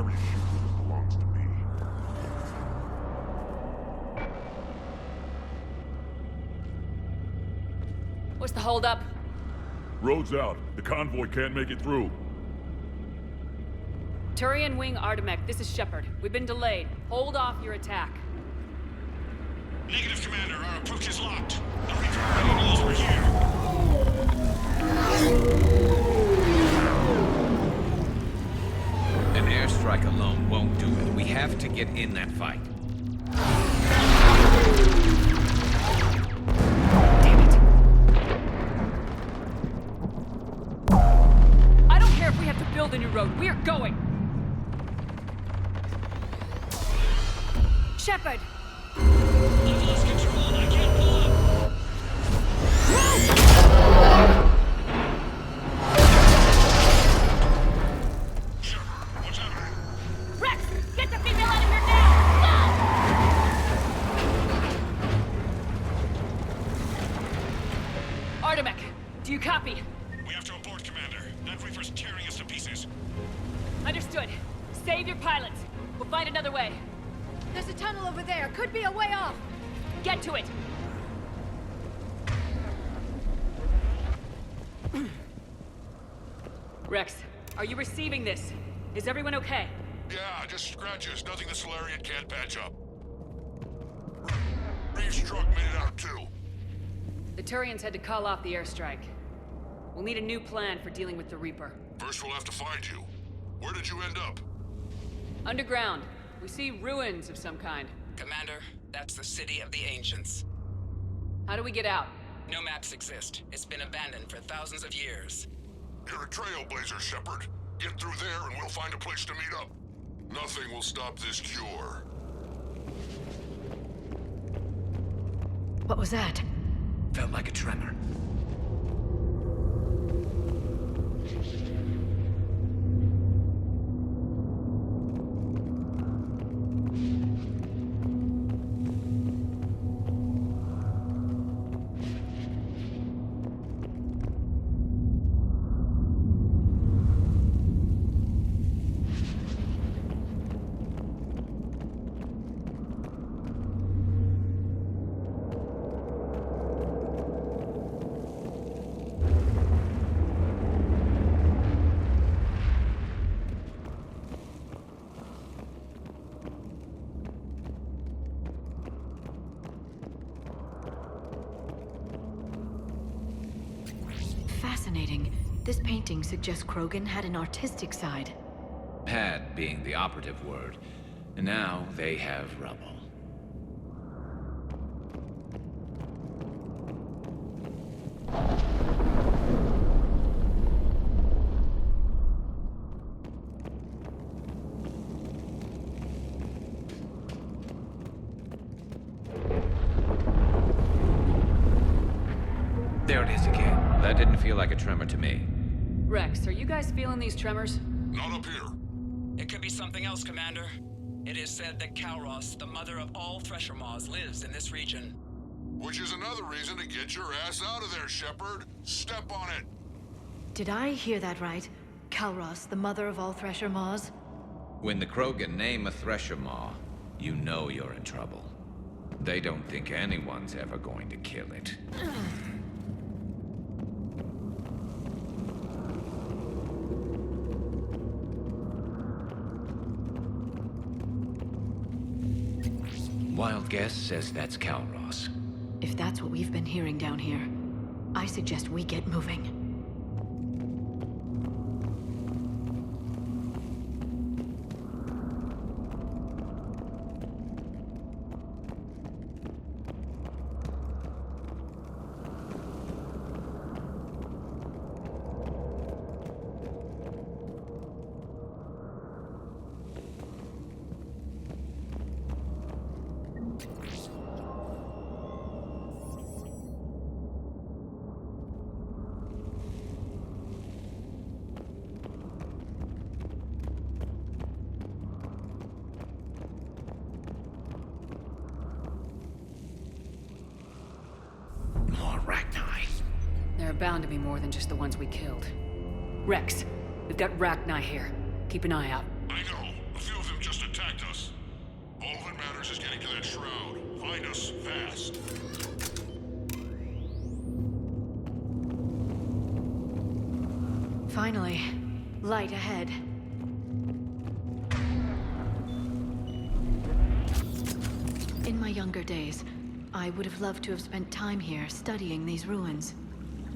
Every shoe belongs to me. What's the holdup? Road's out. The convoy can't make it through. Turian Wing Artemek, this is Shepard. We've been delayed. Hold off your attack. Negative, Commander. Our approach is locked. The Reaper already knows we're here. An airstrike alone won't do it. We have to get in that fight. Damn it. I don't care if we have to build a new road. We are going. Shepard! I've lost control. I can't pull up. Shepard, what's happening? Rex! Get the female out of here now! Now! Artemek, do you copy? We have to abort, Commander. That Reaper's tearing us to pieces. Understood. Save your pilots. We'll find another way. There's a tunnel over there. Could be a way off. Get to it! Rex, are you receiving this? Is everyone okay? Yeah, just scratches. Nothing the Solarian can't patch up. Reeves' truck made it out too. The Turians had to call off the airstrike. We'll need a new plan for dealing with the Reaper. First we'll have to find you. Where did you end up? Underground. We see ruins of some kind. Commander, that's the City of the Ancients. How do we get out? No maps exist. It's been abandoned for thousands of years. You're a trailblazer, Shepard. Get through there and we'll find a place to meet up. Nothing will stop this cure. What was that? Felt like a tremor. Fascinating. This painting suggests Krogan had an artistic side. Had being the operative word. And now they have rubble. There it is again. That didn't feel like a tremor to me. Rex, are you guys feeling these tremors? Not up here. It could be something else, Commander. It is said that Kalros, the mother of all Thresher Maws, lives in this region. Which is another reason to get your ass out of there, Shepard. Step on it. Did I hear that right? Kalros, the mother of all Thresher Maws? When the Krogan name a Thresher Maw, you know you're in trouble. They don't think anyone's ever going to kill it. Wild guess says that's Kalros. If that's what we've been hearing down here, I suggest we get moving. There are bound to be more than just the ones we killed. Rex, we've got Rachni here. Keep an eye out. I know. wake of that shroud. Find us fast. Finally, light ahead. In my younger days, I would have loved to have spent time here studying these ruins.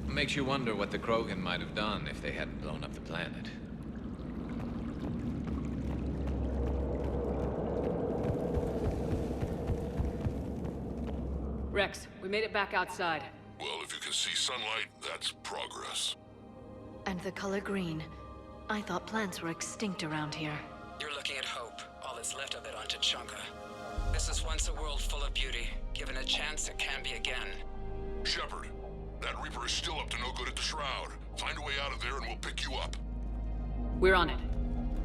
Makes you wonder what the Krogan might have done if they hadn't blown up the planet. Rex, we made it back outside. Well, if you can see sunlight, that's progress. And the color green. I thought plants were extinct around here. You're looking at hope, all that's left of it on Tuchanka. This is once a world full of beauty. Given a chance, it can be again. Shepard, that Reaper is still up to no good at the Shroud. Find a way out of there and we'll pick you up. We're on it.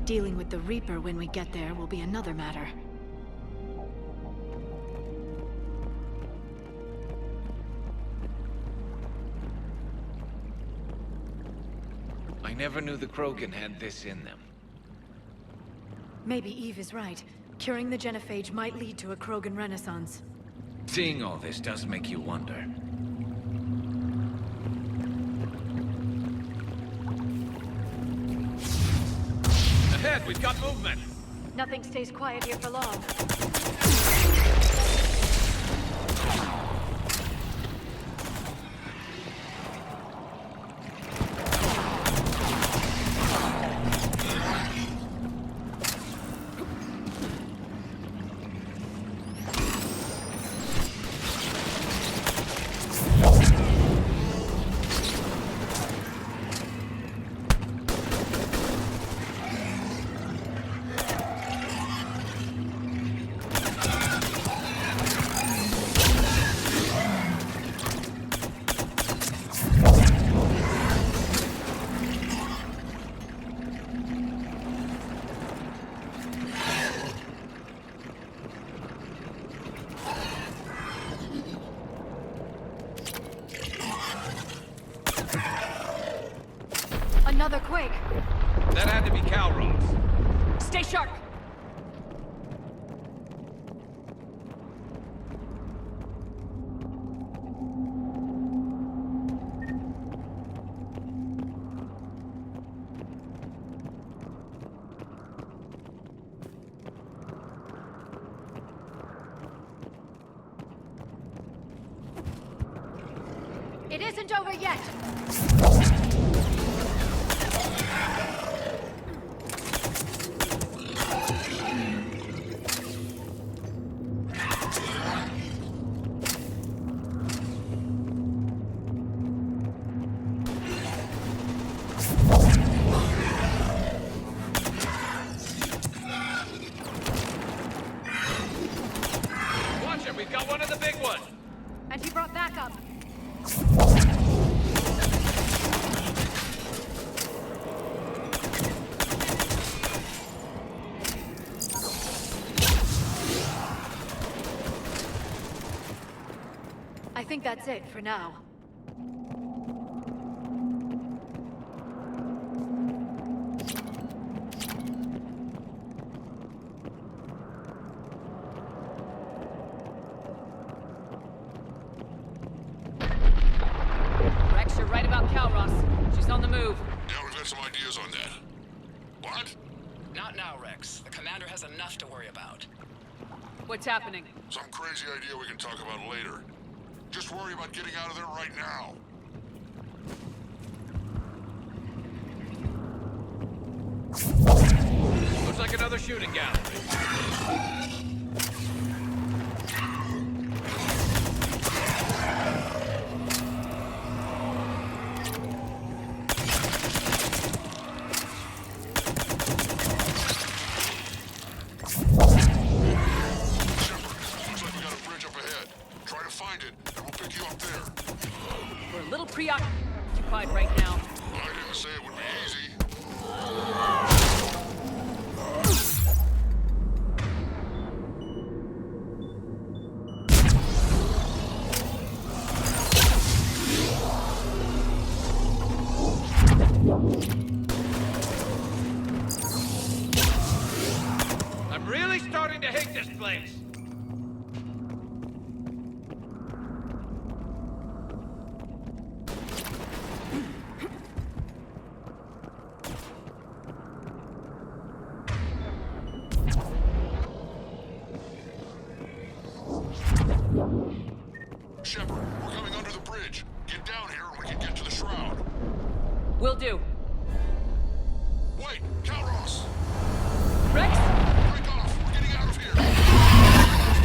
Dealing with the Reaper when we get there will be another matter. I never knew the Krogan had this in them. Maybe Eve is right. Curing the genophage might lead to a Krogan renaissance. Seeing all this does make you wonder. Ahead, we've got movement! Nothing stays quiet here for long. Another quake! That had to be Calros. Stay sharp! It isn't over yet! Watch it, we've got one of the big ones! And he brought backup! I think that's it for now. Rex, you're right about Calros. She's on the move. Yeah, we've got some ideas on that. What? Not now, Rex. The commander has enough to worry about. What's happening? Some crazy idea we can talk about later. Just worry about getting out of there right now. Looks like another shooting gallery. Looks like we got a bridge up ahead. Try to find it, and we'll pick you up there. We're a little preoccupied right now. I didn't say it would be easy. I'm really starting to hate this place. do. Wait, Kalros! Rex? Break off! We're getting out of here!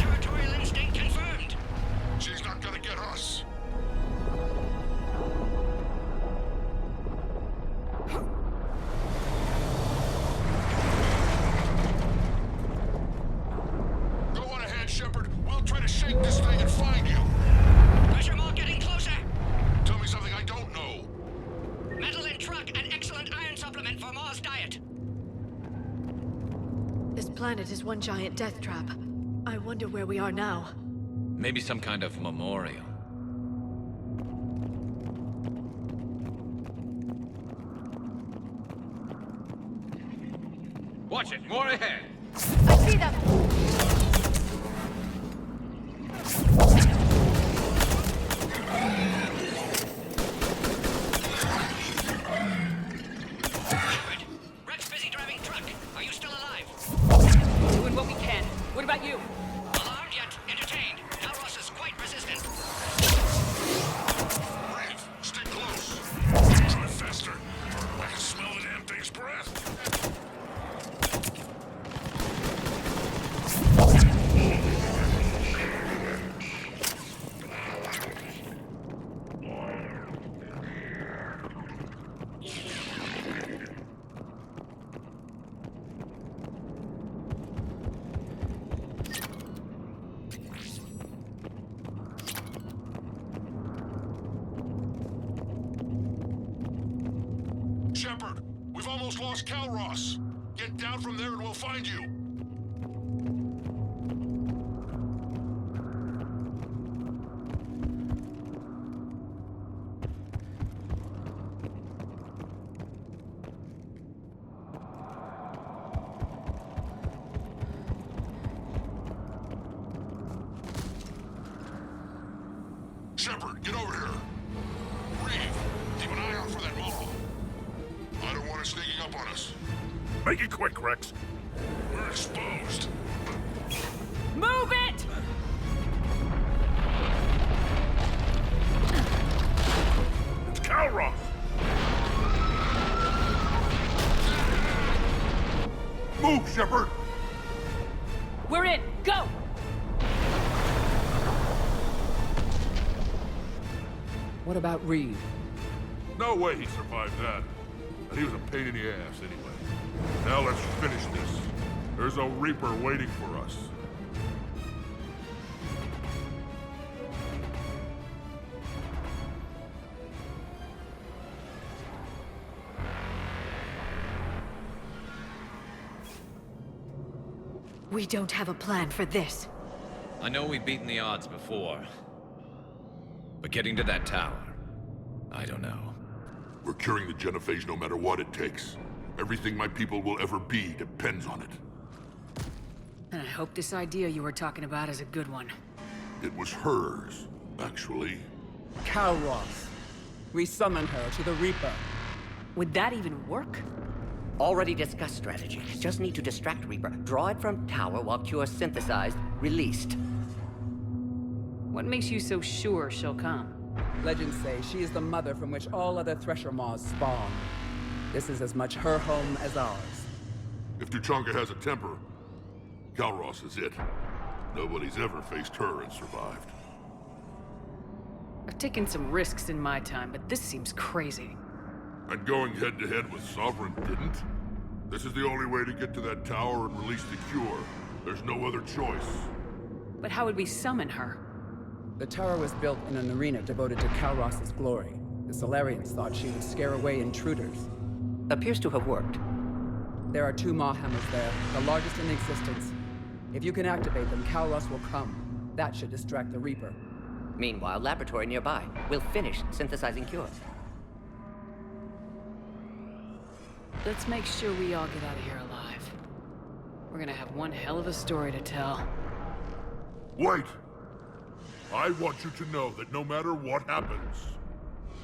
Territorial instinct confirmed. She's not gonna get us. Go on ahead, Shepard. We'll try to shake this thing and find you. Pressure Maw getting closer. Tell me something I don't know. Metal in truck, an excellent iron supplement for Maw's diet. This planet is one giant death trap. I wonder where we are now. Maybe some kind of memorial. Watch it! More ahead! I see them! Shepard, Rex busy driving truck. Are you still alive? Doing what we can. What about you? Alarmed yet entertained. Kalros is quite resistant. Brave, stay close. Try faster. I can smell the damn thing's breath. Shepard, we've almost lost Kalros. Get down from there and we'll find you. Shepard, get over here. Reeve, keep an eye out for that model. I don't want it sneaking up on us. Make it quick, Rex. We're exposed. Move it! It's Kalros! Move, Shepard! We're in. Go! What about Reed? No way he survived that. And he was a pain in the ass anyway. Now let's finish this. There's a Reaper waiting for us. We don't have a plan for this. I know we've beaten the odds before. But getting to that tower, I don't know. We're curing the genophage no matter what it takes. Everything my people will ever be depends on it. And I hope this idea you were talking about is a good one. It was hers, actually. Kalros. We summon her to the Reaper. Would that even work? Already discussed strategy. Just need to distract Reaper. Draw it from tower while Cure synthesized, released. What makes you so sure she'll come? Legends say she is the mother from which all other Thresher Maws spawn. This is as much her home as ours. If Tuchanka has a temper, Kalros is it. Nobody's ever faced her and survived. I've taken some risks in my time, but this seems crazy. And going head-to-head with Sovereign didn't? This is the only way to get to that tower and release the cure. There's no other choice. But how would we summon her? The tower was built in an arena devoted to Kalros' glory. The Solarians thought she would scare away intruders. Appears to have worked. There are 2 Maw hammers there, the largest in existence. If you can activate them, Kalros will come. That should distract the Reaper. Meanwhile, laboratory nearby. We'll finish synthesizing Cure. Let's make sure we all get out of here alive. We're gonna have one hell of a story to tell. Wait! I want you to know that no matter what happens,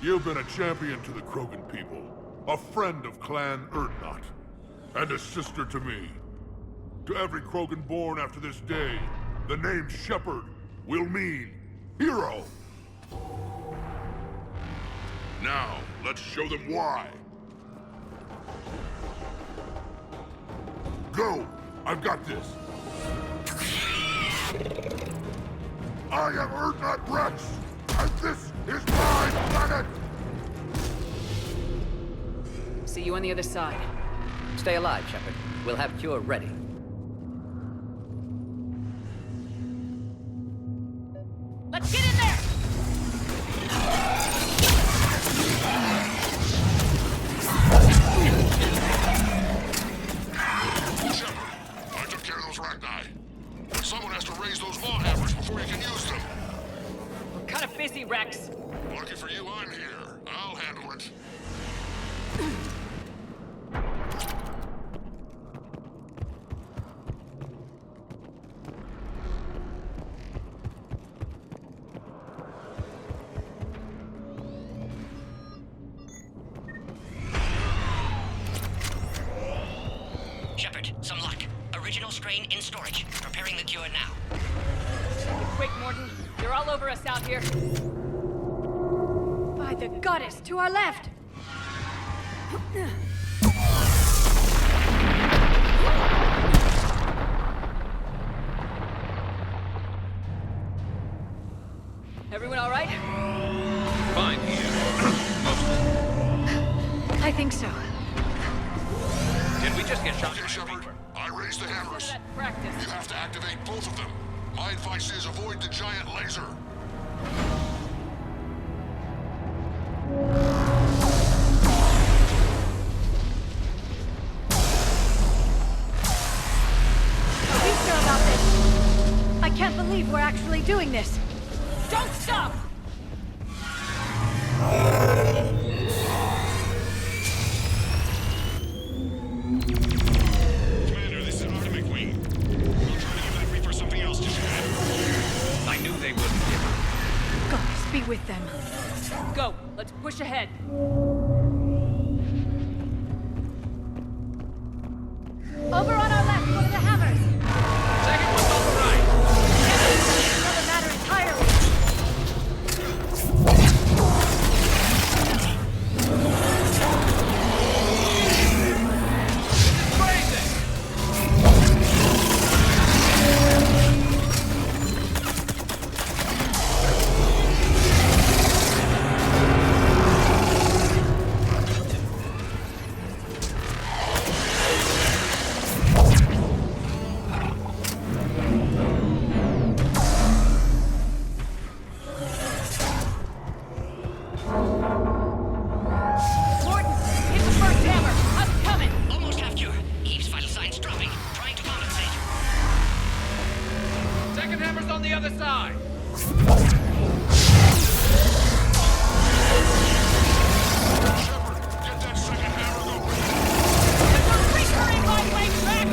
you've been a champion to the Krogan people, a friend of Clan Urdnot, and a sister to me. To every Krogan born after this day, the name Shepard will mean hero. Now, let's show them why. Go! I've got this. I am Urdnot Rex, and this is my planet! See you on the other side. Stay alive, Shepard. We'll have cure ready. Let's get in there! Shepard, I took care of those Rachni. Someone has to raise those maw hammers before you can use them. We're kind of busy, Rex. Lucky for you, I'm here. I'll handle it. Shepard, some luck. Original strain in storage. Preparing the cure now. Quick, Morton. They're all over us out here. By the goddess, to our left! Everyone all right? Fine here. I think so. Did we just get shot? Okay, Shepard, I raised the hammers. That practice. You have to activate both of them. My advice is avoid the giant laser. Are we sure about this? I can't believe we're actually doing this. Don't stop! Commander, this is Artemic Wing. Don't try to give that Reaper something else, did you? I knew they wouldn't give up. Goddess be with them. Go. Let's push ahead. Over on our left, one of the hammers! Second one's on the right. Another matter entirely. Crazy! Morton, hit the first hammer. I'm coming. Almost have cure. Eve's vital signs dropping. Trying to compensate. Second hammer's on the other side. Shepard, get that second hammer going. Recurring my way back.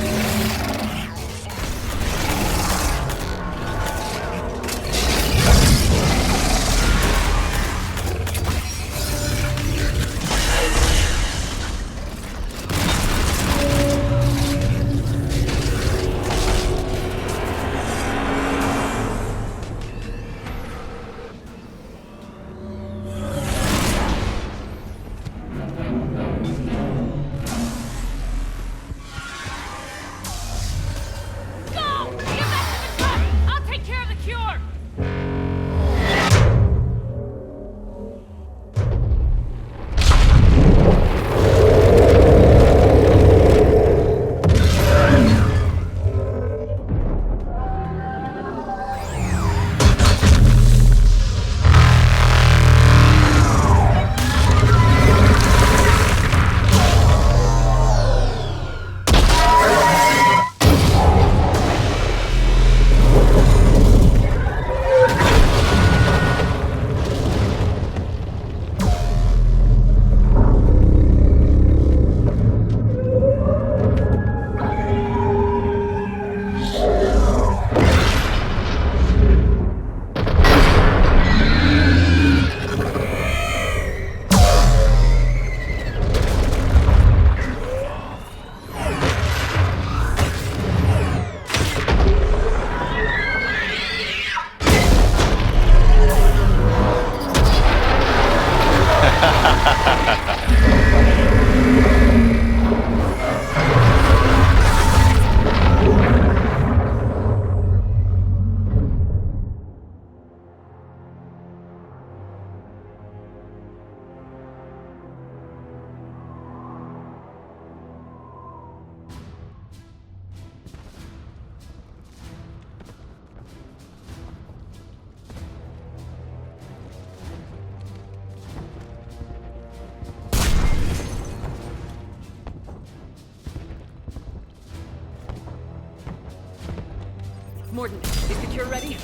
Mordin, is the cure ready?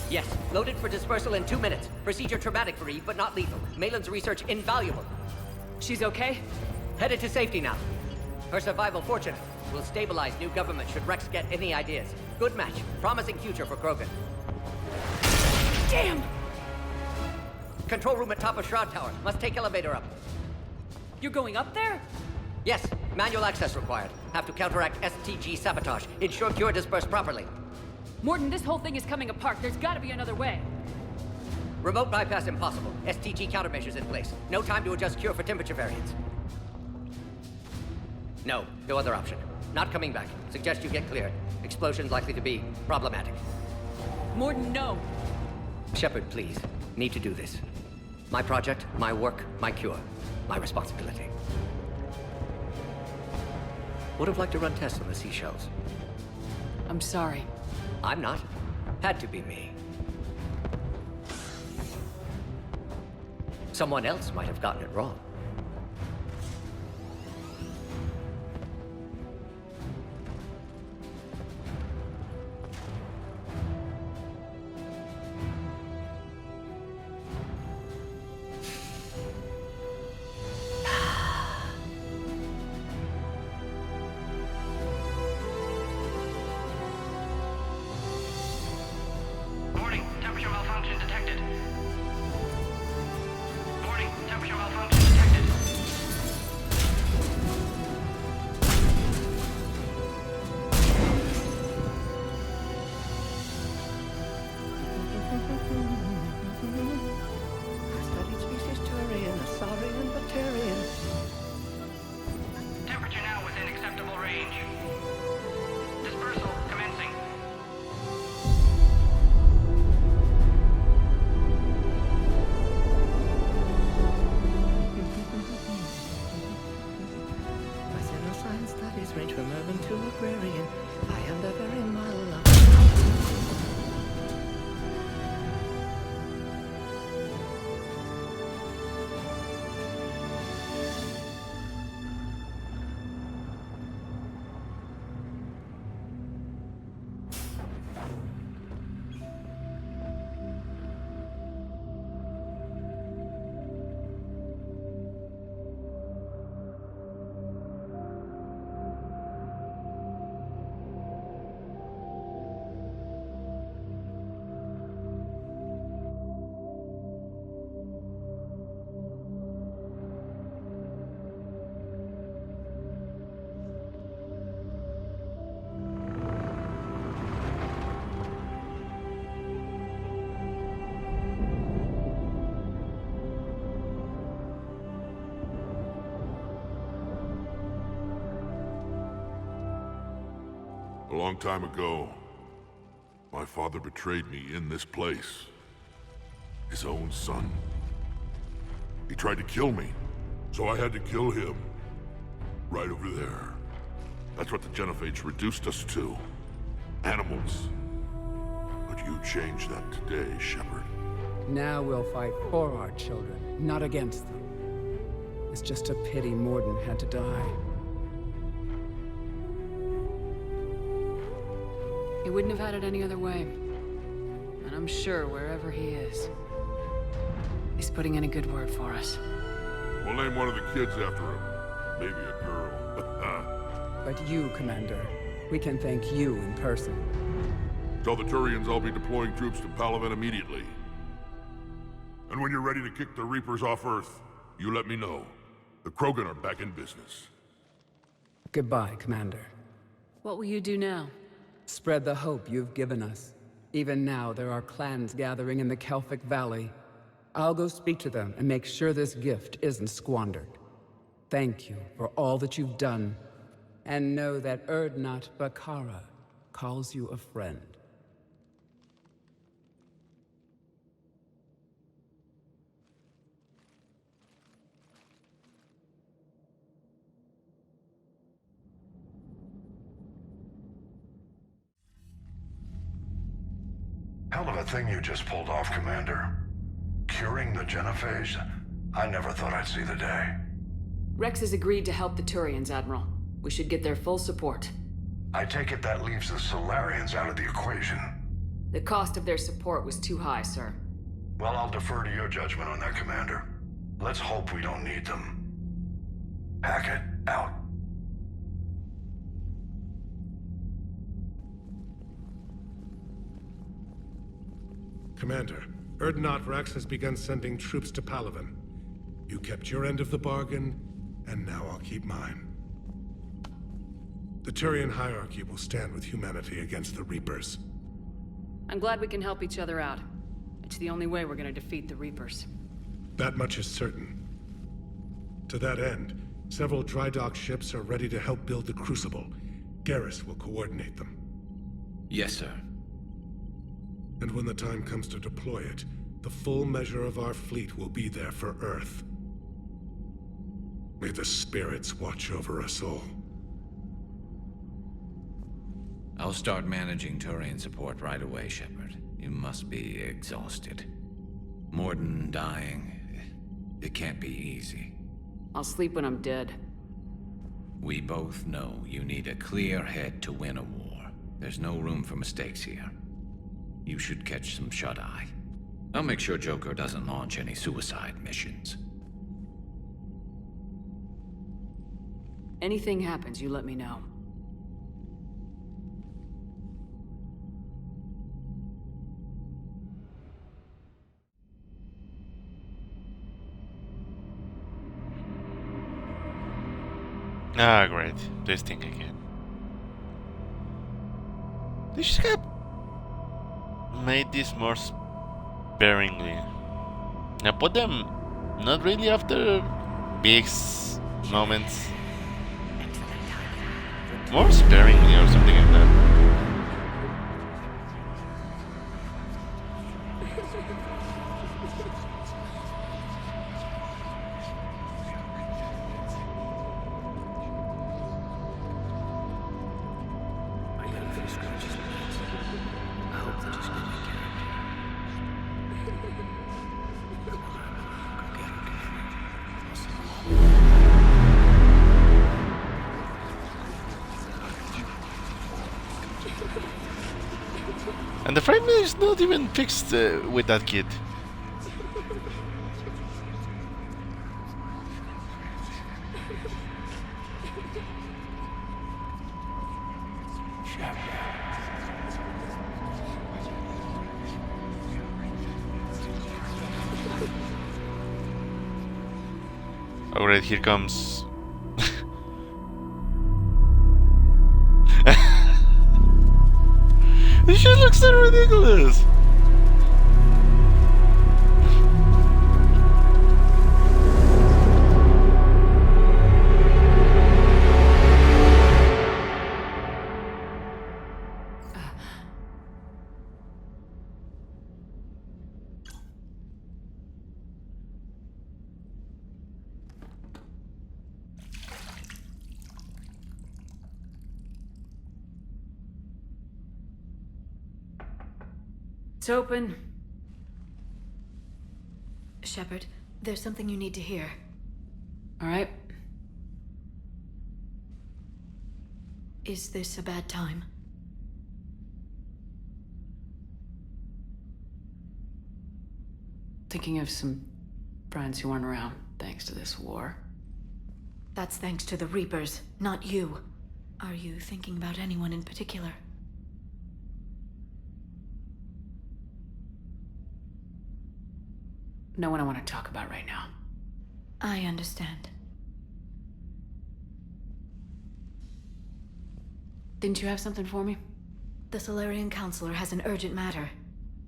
Yes, loaded for dispersal in 2 minutes. Procedure traumatic for Eve, but not lethal. Malin's research invaluable. She's okay? Headed to safety now. Her survival fortunate. Will stabilize new government should Rex get any ideas. Good match. Promising future for Krogan. Damn! Control room at top of Shroud Tower. Must take elevator up. You're going up there? Yes, manual access required. Have to counteract STG sabotage. Ensure cure dispersed properly. Mordin, this whole thing is coming apart. There's gotta be another way. Remote bypass impossible. STG countermeasures in place. No time to adjust cure for temperature variance. No other option. Not coming back. Suggest you get cleared. Explosion's likely to be problematic. Mordin, no. Shepard, please. Need to do this. My project, my work, my cure. My responsibility. Would have liked to run tests on the seashells. I'm sorry. I'm not. Had to be me. Someone else might have gotten it wrong. Warning, temperature malfunction detected. Warning, temperature malfunction detected. Studied species Turian, Saurian, Batarian. Temperature now within acceptable range. Dispersal commencing. My science studies range from urban to agrarian. I am the very model of... A long time ago, my father betrayed me in this place. His own son. He tried to kill me, so I had to kill him. Right over there. That's what the Genophage reduced us to. Animals. But you changed that today, Shepard. Now we'll fight for our children, not against them. It's just a pity Mordin had to die. He wouldn't have had it any other way. And I'm sure wherever he is, he's putting in a good word for us. We'll name one of the kids after him. Maybe a girl. But you, Commander, we can thank you in person. Tell the Turians I'll be deploying troops to Palaven immediately. And when you're ready to kick the Reapers off Earth, you let me know. The Krogan are back in business. Goodbye, Commander. What will you do now? Spread the hope you've given us. Even now, there are clans gathering in the Kelphic Valley. I'll go speak to them and make sure this gift isn't squandered. Thank you for all that you've done. And know that Urdnot Bakara calls you a friend. Hell of a thing you just pulled off, Commander. Curing the Genophage? I never thought I'd see the day. Rex has agreed to help the Turians, Admiral. We should get their full support. I take it that leaves the Solarians out of the equation. The cost of their support was too high, sir. Well, I'll defer to your judgment on that, Commander. Let's hope we don't need them. Hackett, out. Commander, Urdnot Rex has begun sending troops to Palaven. You kept your end of the bargain, and now I'll keep mine. The Turian hierarchy will stand with humanity against the Reapers. I'm glad we can help each other out. It's the only way we're gonna defeat the Reapers. That much is certain. To that end, several dry dock ships are ready to help build the Crucible. Garrus will coordinate them. Yes, sir. And when the time comes to deploy it, the full measure of our fleet will be there for Earth. May the spirits watch over us all. I'll start managing Turian support right away, Shepard. You must be exhausted. Mordin dying, it can't be easy. I'll sleep when I'm dead. We both know you need a clear head to win a war. There's no room for mistakes here. You should catch some shut-eye. I'll make sure Joker doesn't launch any suicide missions. Anything happens, you let me know. Ah, great. This thing again. They should have made this more sparingly. Now put them not really after big moments. More sparingly or something like that. And the frame is not even fixed with that kit. Alright, here comes. This shit looks so ridiculous. It's open. Shepard, there's something you need to hear. All right. Is this a bad time? Thinking of some friends who aren't around thanks to this war. That's thanks to the Reapers, not you. Are you thinking about anyone in particular? No one I want to talk about right now. I understand. Didn't you have something for me? The Solarian Counselor has an urgent matter.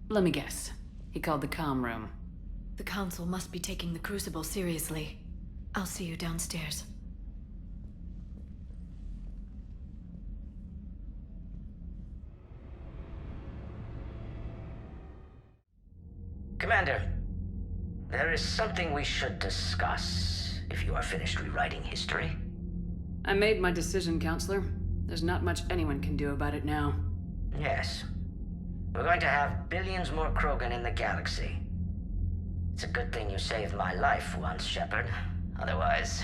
Let me guess. He called the comm room. The Council must be taking the Crucible seriously. I'll see you downstairs. Commander, there is something we should discuss, if you are finished rewriting history. I made my decision, Counselor. There's not much anyone can do about it now. Yes. We're going to have billions more Krogan in the galaxy. It's a good thing you saved my life once, Shepard. Otherwise,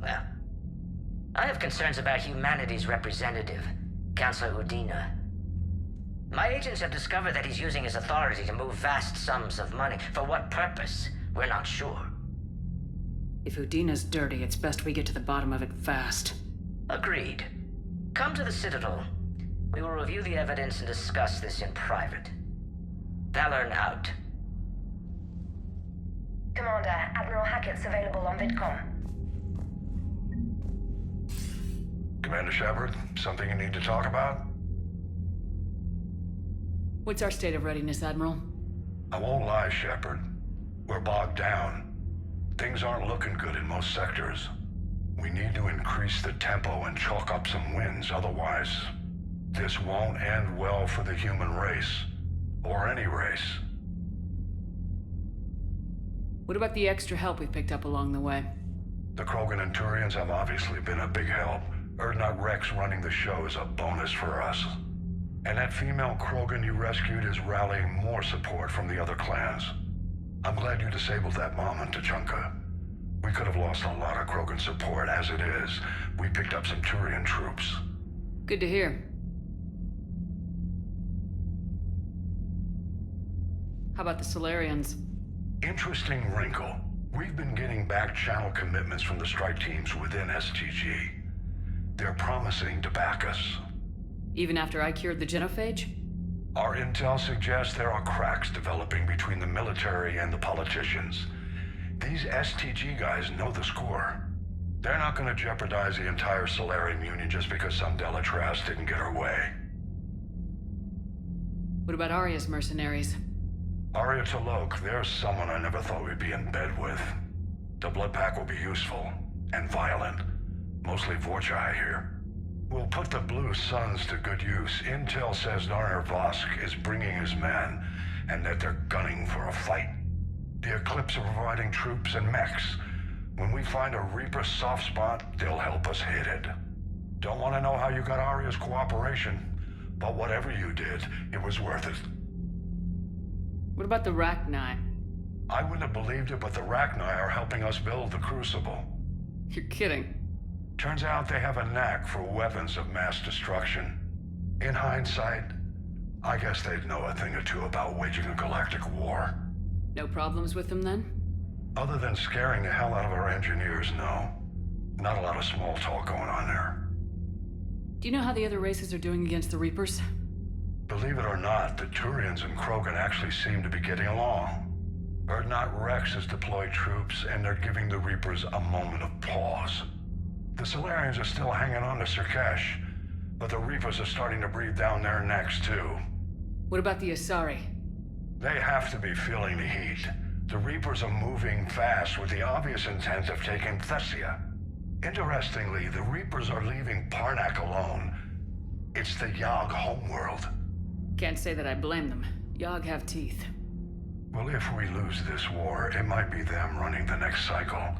well... I have concerns about humanity's representative, Counselor Udina. My agents have discovered that he's using his authority to move vast sums of money. For what purpose? We're not sure. If Udina's dirty, it's best we get to the bottom of it fast. Agreed. Come to the Citadel. We will review the evidence and discuss this in private. Valorn out. Commander, Admiral Hackett's available on VidCom. Commander Shepard, something you need to talk about? What's our state of readiness, Admiral? I won't lie, Shepard. We're bogged down. Things aren't looking good in most sectors. We need to increase the tempo and chalk up some wins, otherwise, this won't end well for the human race. Or any race. What about the extra help we picked up along the way? The Krogan and Turians have obviously been a big help. Urdnot Rex running the show is a bonus for us. And that female Krogan you rescued is rallying more support from the other clans. I'm glad you disabled that mom in Tuchanka. We could have lost a lot of Krogan support. As it is, we picked up some Turian troops. Good to hear. How about the Solarians? Interesting wrinkle. We've been getting back channel commitments from the strike teams within STG. They're promising to back us. Even after I cured the genophage? Our intel suggests there are cracks developing between the military and the politicians. These STG guys know the score. They're not going to jeopardize the entire Solarian Union just because some Delatras didn't get her way. What about Arya's mercenaries? Arya T'Loak, there's someone I never thought we'd be in bed with. The Blood Pack will be useful, and violent. Mostly Vorchai here. We'll put the Blue Suns to good use. Intel says Narner Vosk is bringing his men, and that they're gunning for a fight. The Eclipse are providing troops and mechs. When we find a Reaper soft spot, they'll help us hit it. Don't want to know how you got Arya's cooperation, but whatever you did, it was worth it. What about the Rachni? I wouldn't have believed it, but the Rachni are helping us build the Crucible. You're kidding. Turns out they have a knack for weapons of mass destruction. In hindsight, I guess they'd know a thing or two about waging a galactic war. No problems with them then? Other than scaring the hell out of our engineers, no. Not a lot of small talk going on there. Do you know how the other races are doing against the Reapers? Believe it or not, the Turians and Krogan actually seem to be getting along. Urdnot Rex has deployed troops, and they're giving the Reapers a moment of pause. The Solarians are still hanging on to Surkesh, but the Reapers are starting to breathe down their necks too. What about the Asari? They have to be feeling the heat. The Reapers are moving fast with the obvious intent of taking Thessia. Interestingly, the Reapers are leaving Parnak alone. It's the Yogg homeworld. Can't say that I blame them. Yogg have teeth. Well, if we lose this war, it might be them running the next cycle.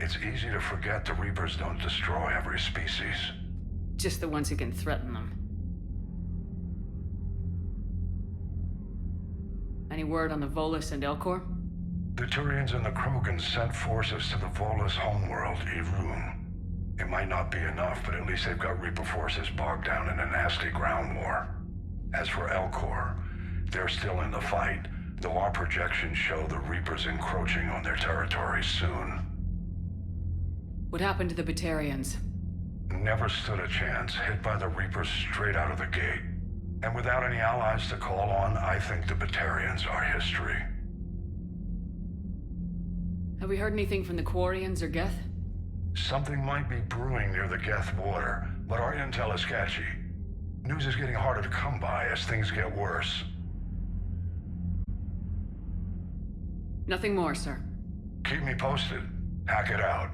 It's easy to forget the Reapers don't destroy every species. Just the ones who can threaten them. Any word on the Volus and Elcor? The Turians and the Krogans sent forces to the Volus homeworld, Irun. It might not be enough, but at least they've got Reaper forces bogged down in a nasty ground war. As for Elcor, they're still in the fight, though our projections show the Reapers encroaching on their territory soon. What happened to the Batarians? Never stood a chance, hit by the Reapers straight out of the gate. And without any allies to call on, I think the Batarians are history. Have we heard anything from the Quarians or Geth? Something might be brewing near the Geth border, but our intel is sketchy. News is getting harder to come by as things get worse. Nothing more, sir. Keep me posted. Hack it out.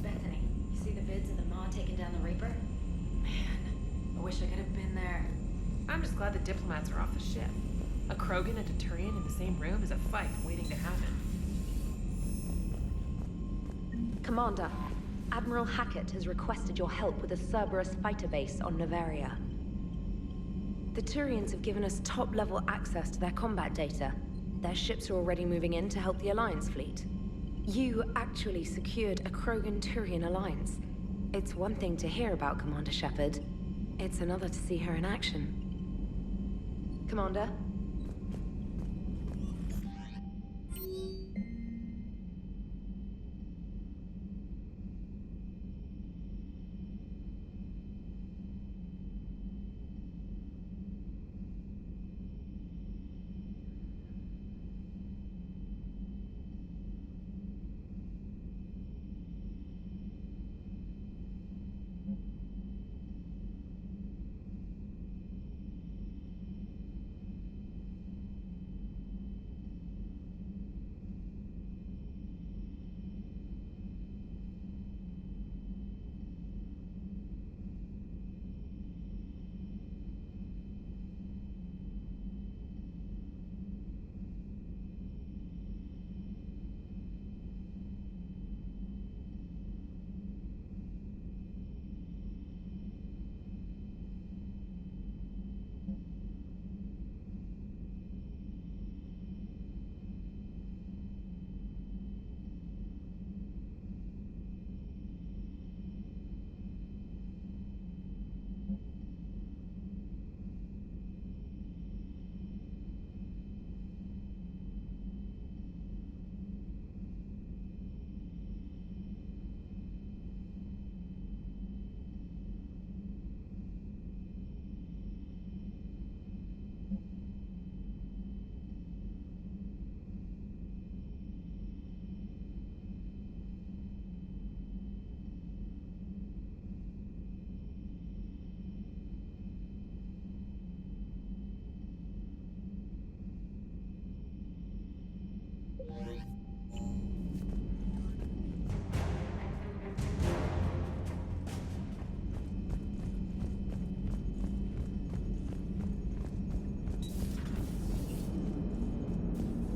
Bethany, you see the vids of the Maw taking down the Reaper? Man, I wish I could have been there. I'm just glad the diplomats are off the ship. A Krogan and a Turian in the same room is a fight waiting to happen. Commander, Admiral Hackett has requested your help with a Cerberus fighter base on Novaria. The Turians have given us top-level access to their combat data. Their ships are already moving in to help the Alliance fleet. You actually secured a Krogan-Turian alliance. It's one thing to hear about Commander Shepard. It's another to see her in action. Commander?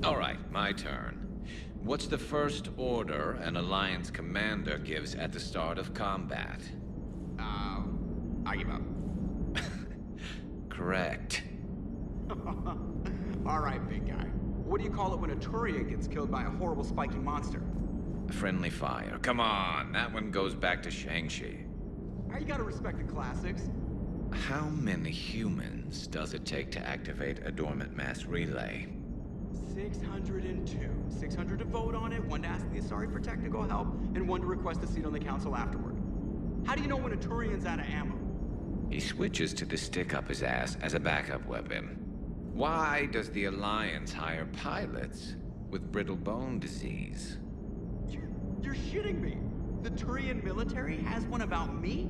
All right, my turn. What's the first order an Alliance commander gives at the start of combat? I give up. Correct. All right, big guy. What do you call it when a Turian gets killed by a horrible spiky monster? Friendly fire. Come on, that one goes back to Shang-Chi. You gotta respect the classics. How many humans does it take to activate a dormant mass relay? 602. 600 to vote on it, 1 to ask the Asari for technical help, and 1 to request a seat on the council afterward. How do you know when a Turian's out of ammo? He switches to the stick up his ass as a backup weapon. Why does the Alliance hire pilots with brittle bone disease? You're shitting me. The Turian military has one about me?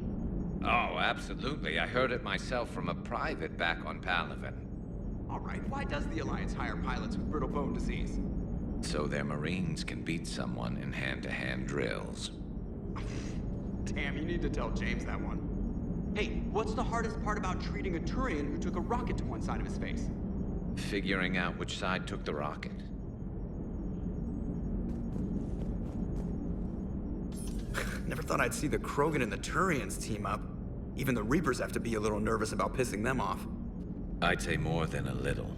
Oh, absolutely. I heard it myself from a private back on Palaven. All right, why does the Alliance hire pilots with brittle bone disease? So their Marines can beat someone in hand-to-hand drills. Damn, you need to tell James that one. Hey, what's the hardest part about treating a Turian who took a rocket to one side of his face? Figuring out which side took the rocket. Never thought I'd see the Krogan and the Turians team up. Even the Reapers have to be a little nervous about pissing them off. I'd say more than a little.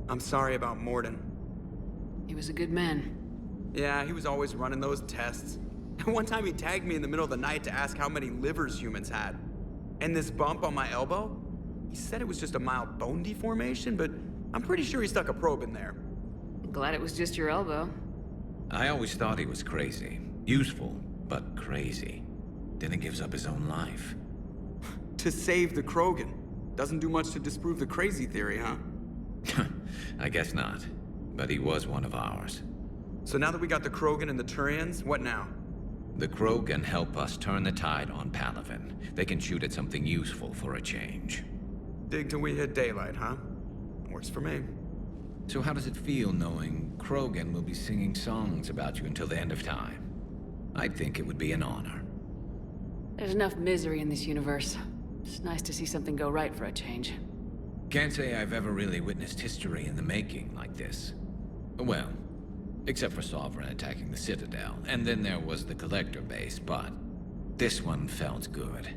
I'm sorry about Mordin. He was a good man. Yeah, he was always running those tests. And one time he tagged me in the middle of the night to ask how many livers humans had. And this bump on my elbow? He said it was just a mild bone deformation, but I'm pretty sure he stuck a probe in there. Glad it was just your elbow. I always thought he was crazy. Useful, but crazy. Then he gives up his own life. To save the Krogan. Doesn't do much to disprove the crazy theory, huh? I guess not. But he was one of ours. So now that we got the Krogan and the Turians, what now? The Krogan help us turn the tide on Palaven. They can shoot at something useful for a change. Dig till we hit daylight, huh? Works for me. So how does it feel knowing Krogan will be singing songs about you until the end of time? I'd think it would be an honor. There's enough misery in this universe. It's nice to see something go right for a change. Can't say I've ever really witnessed history in the making like this. Well, except for Sovereign attacking the Citadel, and then there was the Collector base, but this one felt good.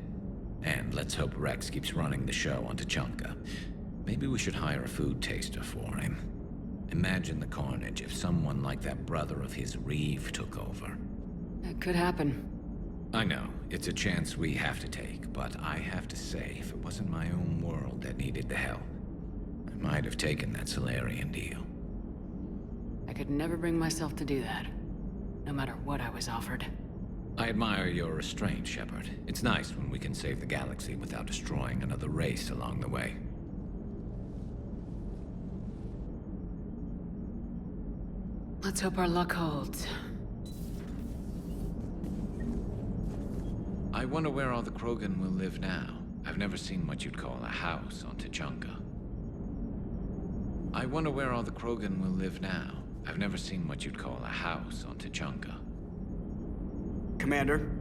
And let's hope Rex keeps running the show on Tuchanka. Maybe we should hire a food taster for him. Imagine the carnage if someone like that brother of his, Reeve, took over. That could happen. I know, it's a chance we have to take, but I have to say, if it wasn't my own world that needed the help, I might have taken that Salarian deal. I could never bring myself to do that, no matter what I was offered. I admire your restraint, Shepard. It's nice when we can save the galaxy without destroying another race along the way. Let's hope our luck holds. I wonder where all the Krogan will live now. I've never seen what you'd call a house on Tuchanka. I wonder where all the Krogan will live now. I've never seen what you'd call a house on Tuchanka. Commander?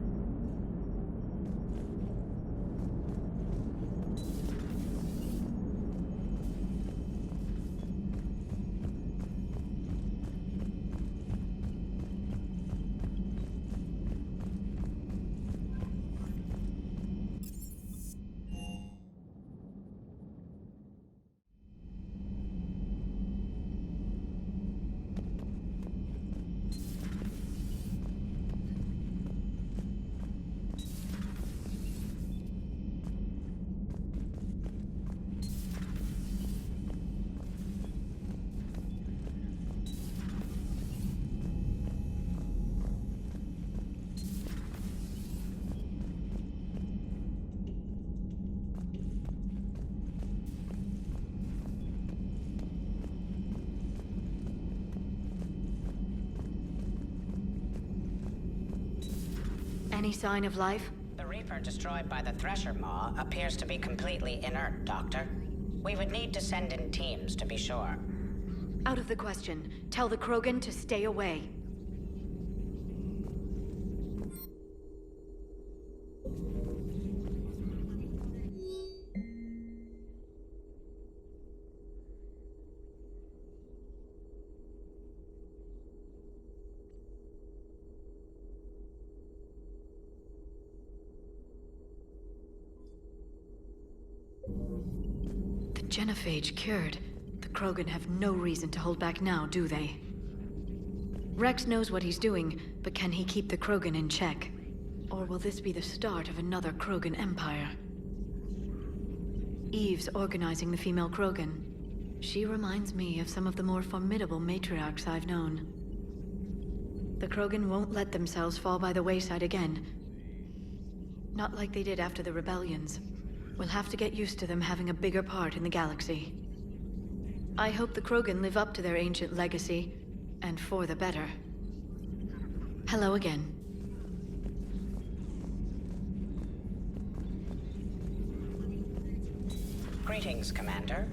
Any sign of life? The Reaper destroyed by the Thresher Maw appears to be completely inert, Doctor. We would need to send in teams to be sure. Out of the question. Tell the Krogan to stay away. Genophage cured. The Krogan have no reason to hold back now, do they? Rex knows what he's doing, but can he keep the Krogan in check? Or will this be the start of another Krogan empire? Eve's organizing the female Krogan. She reminds me of some of the more formidable matriarchs I've known. The Krogan won't let themselves fall by the wayside again. Not like they did after the rebellions. We'll have to get used to them having a bigger part in the galaxy. I hope the Krogan live up to their ancient legacy, and for the better. Hello again. Greetings, Commander.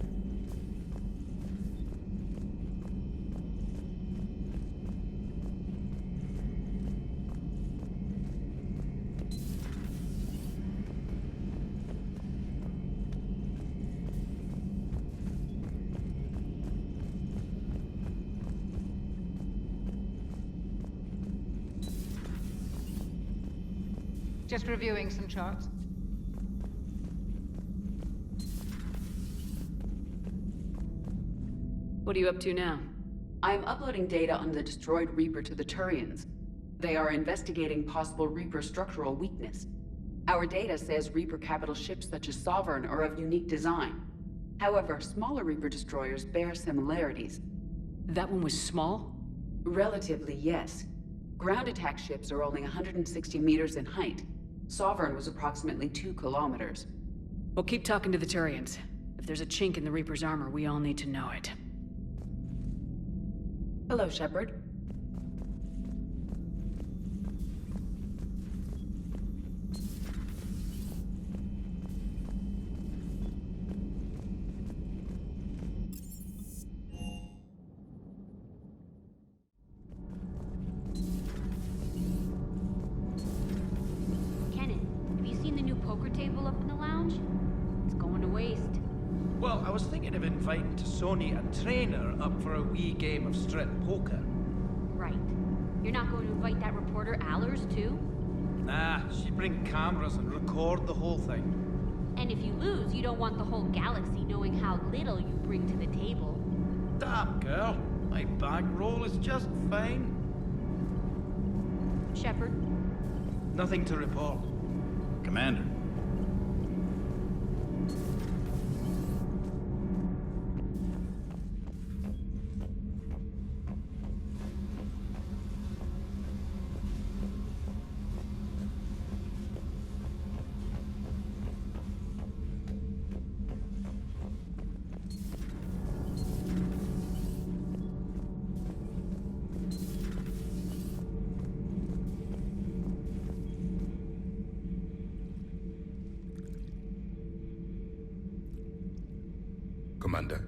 Just reviewing some charts. What are you up to now? I'm uploading data on the destroyed Reaper to the Turians. They are investigating possible Reaper structural weakness. Our data says Reaper capital ships such as Sovereign are of unique design. However, smaller Reaper destroyers bear similarities. That one was small? Relatively, yes. Ground attack ships are only 160 meters in height. Sovereign was approximately 2 kilometers. Well, keep talking to the Turians. If there's a chink in the Reaper's armor, we all need to know it. Hello, Shepard. Kenan, have you seen the new poker table up in the lounge? It's going to waste. Well, I was thinking of inviting T'Soni a trainer up for a wee game of strip poker. Right. You're not going to invite that reporter Allers, too? Nah, she'd bring cameras and record the whole thing. And if you lose, you don't want the whole galaxy knowing how little you bring to the table. Damn, girl. My bankroll is just fine. Shepard? Nothing to report. Commander. Commander.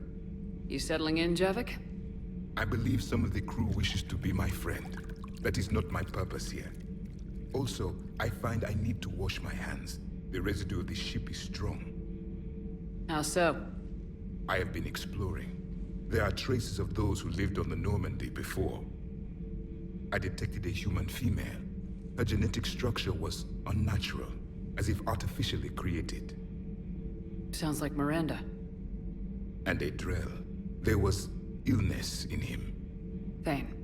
You settling in, Javik? I believe some of the crew wishes to be my friend. That is not my purpose here. Also, I find I need to wash my hands. The residue of the ship is strong. How so? I have been exploring. There are traces of those who lived on the Normandy before. I detected a human female. Her genetic structure was unnatural, as if artificially created. Sounds like Miranda. And a Drell. There was illness in him. Thane.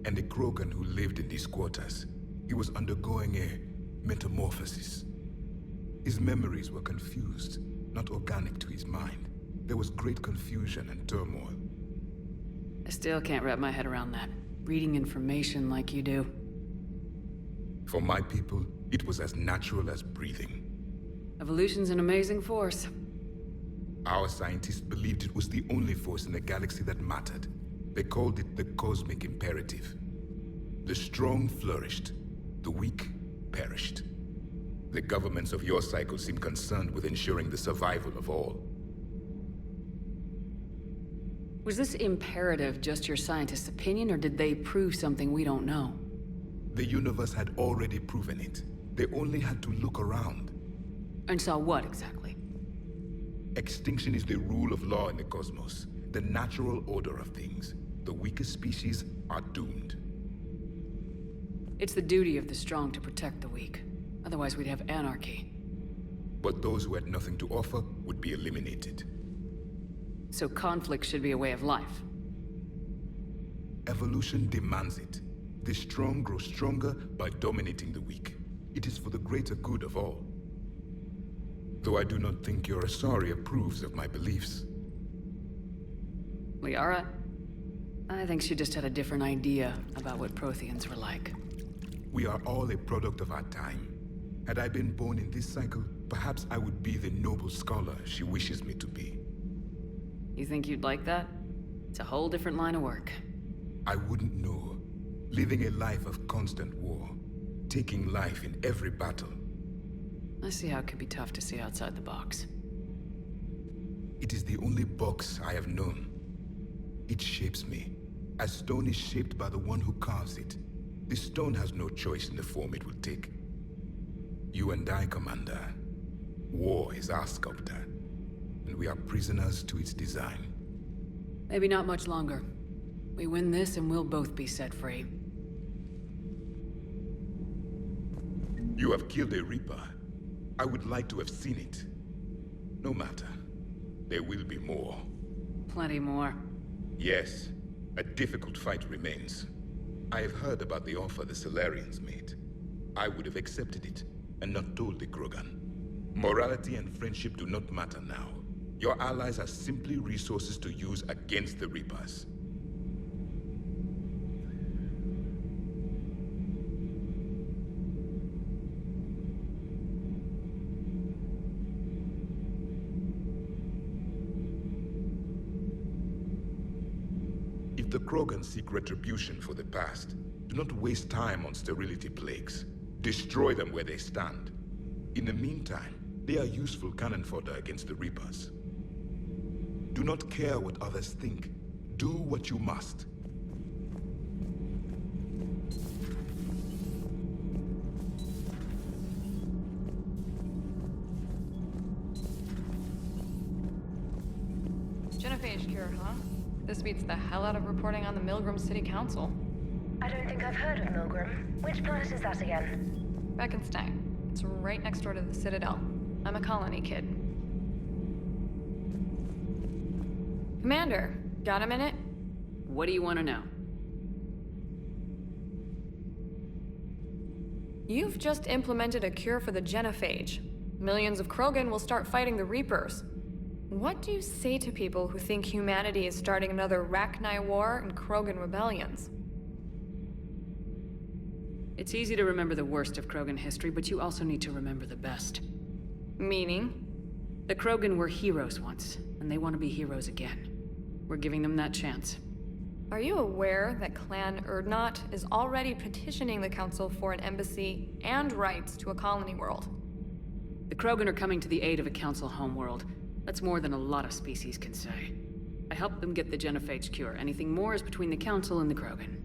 And a Krogan who lived in these quarters. He was undergoing a metamorphosis. His memories were confused, not organic to his mind. There was great confusion and turmoil. I still can't wrap my head around that. Reading information like you do. For my people, it was as natural as breathing. Evolution's an amazing force. Our scientists believed it was the only force in the galaxy that mattered. They called it the cosmic imperative. The strong flourished, the weak perished. The governments of your cycle seem concerned with ensuring the survival of all. Was this imperative just your scientists' opinion, or did they prove something we don't know? The universe had already proven it. They only had to look around. And saw what, exactly? Extinction is the rule of law in the cosmos, the natural order of things. The weakest species are doomed. It's the duty of the strong to protect the weak. Otherwise we'd have anarchy. But those who had nothing to offer would be eliminated. So conflict should be a way of life. Evolution demands it. The strong grow stronger by dominating the weak. It is for the greater good of all. Though I do not think your Asari approves of my beliefs. Liara? I think she just had a different idea about what Protheans were like. We are all a product of our time. Had I been born in this cycle, perhaps I would be the noble scholar she wishes me to be. You think you'd like that? It's a whole different line of work. I wouldn't know. Living a life of constant war. Taking life in every battle. I see how it could be tough to see outside the box. It is the only box I have known. It shapes me, as stone is shaped by the one who carves it. The stone has no choice in the form it will take. You and I, Commander. War is our sculptor, and we are prisoners to its design. Maybe not much longer. We win this and we'll both be set free. You have killed a Reaper. I would like to have seen it. No matter. There will be more. Plenty more. Yes, a difficult fight remains. I have heard about the offer the Solarians made. I would have accepted it, and not told the Krogan. Morality and friendship do not matter now. Your allies are simply resources to use against the Reapers. If the Krogan seek retribution for the past, do not waste time on sterility plagues. Destroy them where they stand. In the meantime, they are useful cannon fodder against the Reapers. Do not care what others think. Do what you must. Genophage cure, huh? This beats the hell out of reporting on the Milgram City Council. I don't think I've heard of Milgram. Which planet is that again? Beckenstein. It's right next door to the Citadel. I'm a colony kid. Commander, got a minute? What do you want to know? You've just implemented a cure for the genophage. Millions of Krogan will start fighting the Reapers. What do you say to people who think humanity is starting another Rachni War and Krogan rebellions? It's easy to remember the worst of Krogan history, but you also need to remember the best. Meaning? The Krogan were heroes once, and they want to be heroes again. We're giving them that chance. Are you aware that Clan Urdnot is already petitioning the Council for an embassy and rights to a colony world? The Krogan are coming to the aid of a Council homeworld. That's more than a lot of species can say. I helped them get the genophage cure. Anything more is between the Council and the Krogan.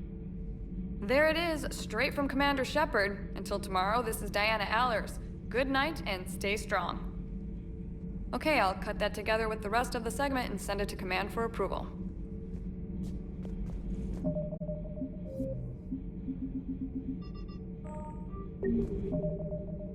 There it is, straight from Commander Shepard. Until tomorrow, this is Diana Allers. Good night and stay strong. Okay, I'll cut that together with the rest of the segment and send it to Command for approval.